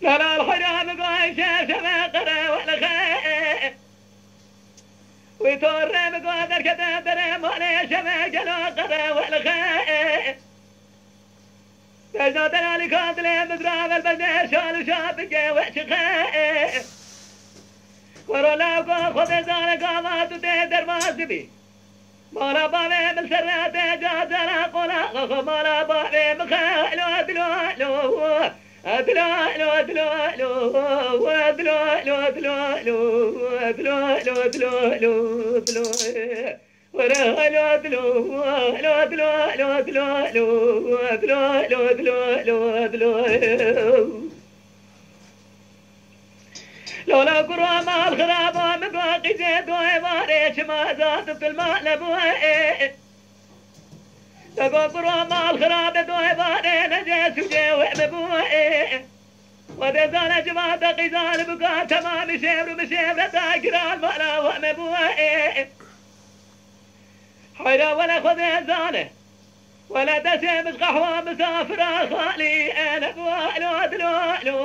لا لا الحرام قايم شمشمة قرى والخير ويتورم قادر كذا درم ولا شمع جلو قرى والخير تجد ذلك قاتل مدراب البدر شال وشاب وحش خير ورولا خذ ذلك قامات تدر ما زبي مالا بابي من سرات جازنا قولا مالا بابي مخيل ودلو لولا قرى ما الخرابة من باقي زيد وعباريش ما زادت المال بوئي تقول قرى ما الخرابة وعباري نجيس وجيوع ببوئي وذي جماعة قيزان بقى تمام مشيبر تاكرا المالا ومبوئي حيرا ولا خذ زانه ولا تسيب قهوة مسافرة خالي انا بوالو دلو